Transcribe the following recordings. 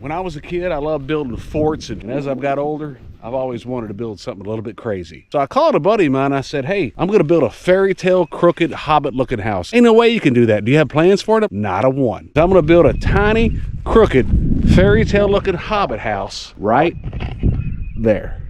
When I was a kid, I loved building forts, and as I've got older, I've always wanted to build something a little bit crazy. So I called a buddy of mine, I said, hey, I'm gonna build a fairy tale, crooked, Hobbit looking house. Ain't no way you can do that. Do you have plans for it? Not a one. So I'm gonna build a tiny, crooked, fairy tale looking Hobbit house right there.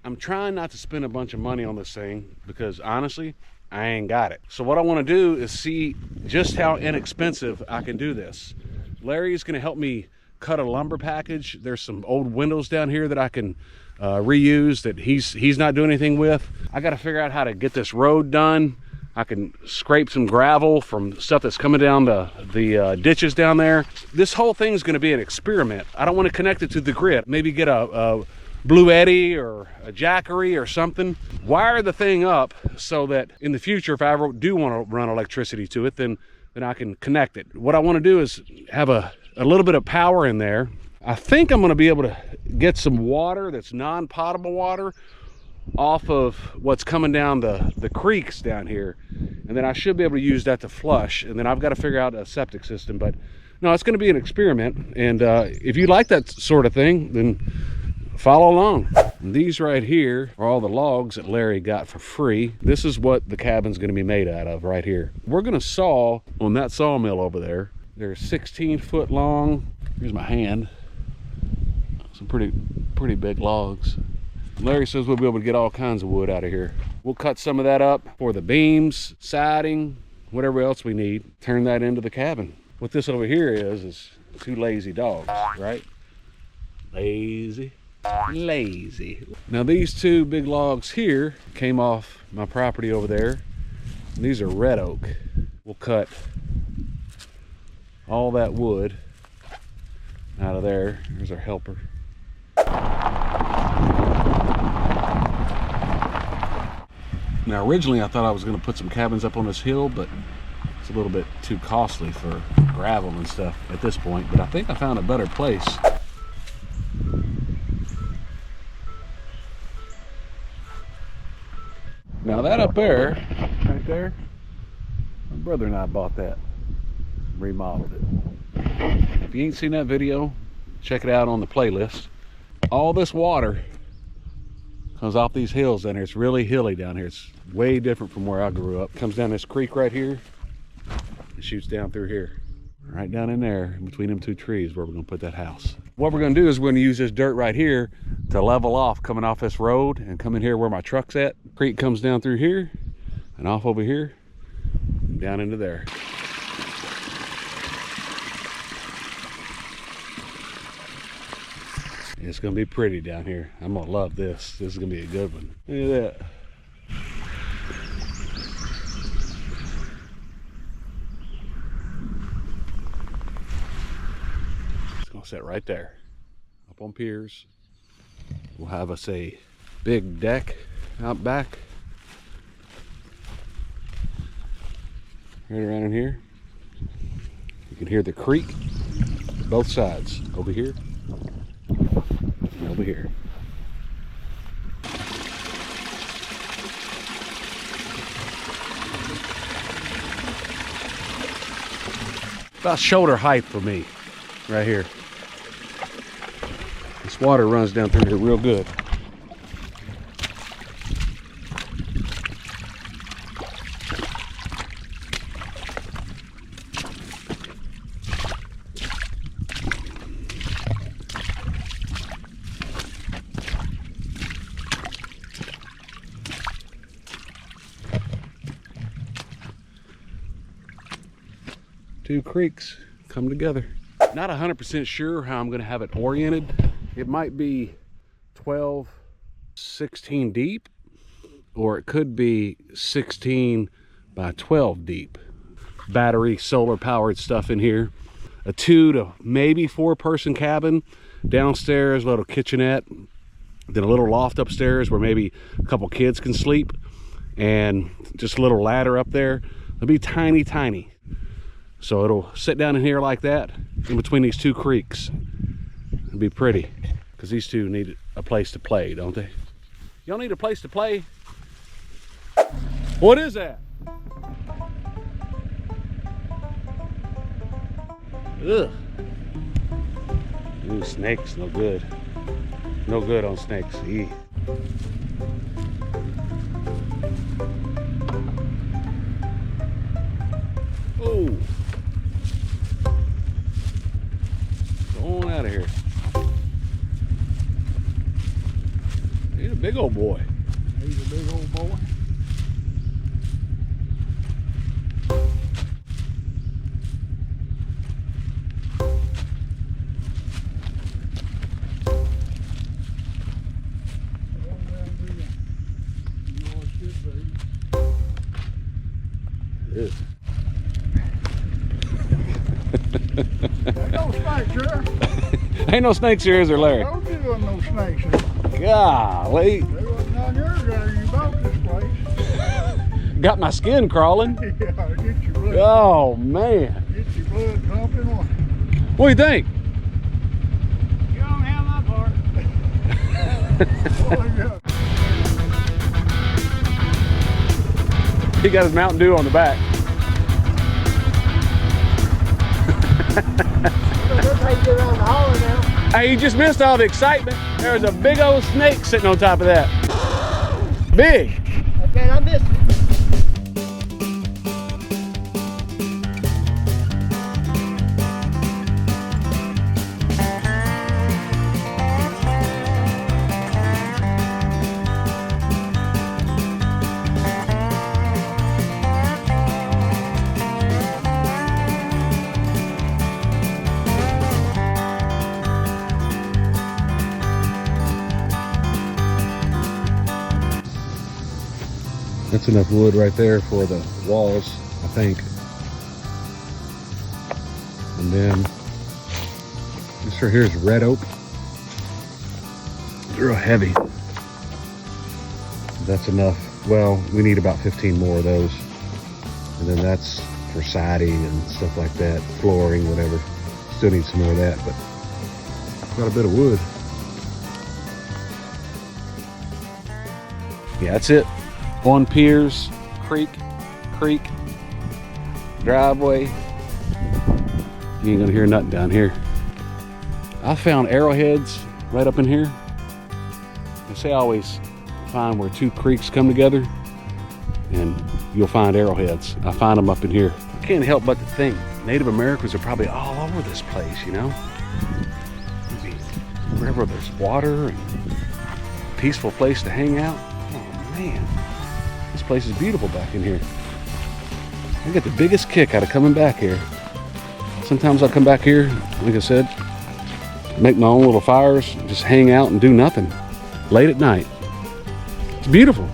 I'm trying not to spend a bunch of money on this thing because honestly, I ain't got it. So what I want to do is see just how inexpensive I can do this. Larry's going to help me cut a lumber package. There's some old windows down here that I can reuse that he's not doing anything with. I got to figure out how to get this road done. I can scrape some gravel from stuff that's coming down the ditches down there. This whole thing's going to be an experiment. I don't want to connect it to the grid. Maybe get a Blue Eddy or a Jackery or something. Wire the thing up so that in the future, if I ever do want to run electricity to it, then I can connect it. What I want to do is have a little bit of power in there. I think I'm going to be able to get some water that's non-potable water off of what's coming down the creeks down here, and then I should be able to use that to flush, and then I've got to figure out a septic system. But no, it's going to be an experiment, and if you like that sort of thing, then follow along. And these right here are all the logs that Larry got for free. This is what the cabin's going to be made out of right here. We're going to saw on that sawmill over there. They're 16-foot long. Here's my hand. Some pretty big logs. Larry says we'll be able to get all kinds of wood out of here. We'll cut some of that up for the beams, siding, whatever else we need. Turn that into the cabin. What this over here is two lazy dogs, right? Lazy. Now these two big logs here came off my property over there. These are red oak. We'll cut all that wood out of there. Here's our helper. Now originally I thought I was going to put some cabins up on this hill, but it's a little bit too costly for gravel and stuff at this point. But I think I found a better place. Now that up there, right there, my brother and I bought that, remodeled it. If you ain't seen that video, check it out on the playlist. All this water comes off these hills down here. It's really hilly down here. It's way different from where I grew up. Comes down this creek right here. It shoots down through here. Right down in there, in between them two trees, where we're gonna put that house. What we're gonna do is we're gonna use this dirt right here to level off coming off this road and come in here where my truck's at. Creek comes down through here and off over here, down into there. It's gonna be pretty down here. I'm gonna love this. This is gonna be a good one. Look at that. Set right there up on piers. We'll have us a big deck out back right around in here. You can hear the creek both sides, over here and over here. About shoulder height for me right here. This water runs down through here real good. Two creeks come together. Not 100% sure how I'm going to have it oriented. It might be 12, 16 deep, or it could be 16 by 12 deep. Battery, solar powered stuff in here. A 2 to maybe 4 person cabin. Downstairs, a little kitchenette. Then a little loft upstairs where maybe a couple kids can sleep. And just a little ladder up there. It'll be tiny, tiny. So it'll sit down in here like that, in between these two creeks. It'll be pretty, because these two need a place to play, don't they? Y'all need a place to play? What is that? Ugh. Ooh, snakes, no good. No good on snakes. Eee. Oh. Go on out of here. He's a big old boy. He's a big old boy. Ew. Ain't no snakes here. Ain't no snakes here, is there, Larry? Told you there wasn't no snakes here. Golly. There wasn't none years ago you bought this place. Got my skin crawling. Yeah, get your blood. Oh, man. Get your blood pumping on. What do you think? You don't have my part. Oh, yeah. He got his Mountain Dew on the back. Hey, you just missed all the excitement. There was a big old snake sitting on top of that. Big. Okay, I missed it. That's enough wood right there for the walls, I think. And then this right here is red oak. It's real heavy. That's enough. Well, we need about 15 more of those. And then that's for siding and stuff like that, flooring, whatever. Still need some more of that, but got a bit of wood. Yeah, that's it. On piers, creek, driveway. You ain't gonna hear nothing down here. I found arrowheads right up in here. They say I always find where two creeks come together and you'll find arrowheads. I find them up in here. I can't help but to think Native Americans are probably all over this place, you know? Maybe wherever there's water and a peaceful place to hang out. Oh man. This place is beautiful back in here. I get the biggest kick out of coming back here. Sometimes I come back here, like I said, make my own little fires, just hang out and do nothing late at night. It's beautiful.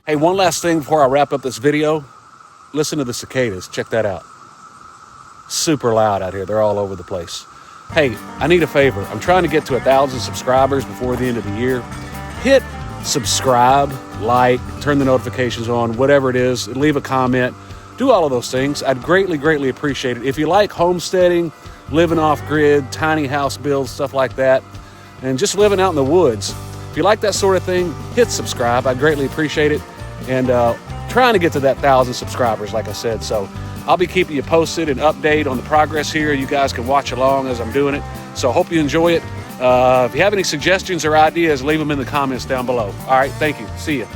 Hey, one last thing before I wrap up this video. Listen to the cicadas. Check that out. Super loud out here. They're all over the place. Hey, I need a favor. I'm trying to get to 1,000 subscribers before the end of the year. Hit subscribe, like, turn the notifications on, whatever it is, leave a comment, do all of those things. I'd greatly appreciate it. If you like homesteading, living off grid, tiny house builds, stuff like that, and just living out in the woods, if you like that sort of thing, hit subscribe. I'd greatly appreciate it. And trying to get to that 1,000 subscribers, like I said. So I'll be keeping you posted and update on the progress here. You guys can watch along as I'm doing it. So I hope you enjoy it. If you have any suggestions or ideas, leave them in the comments down below. All right, thank you. See you.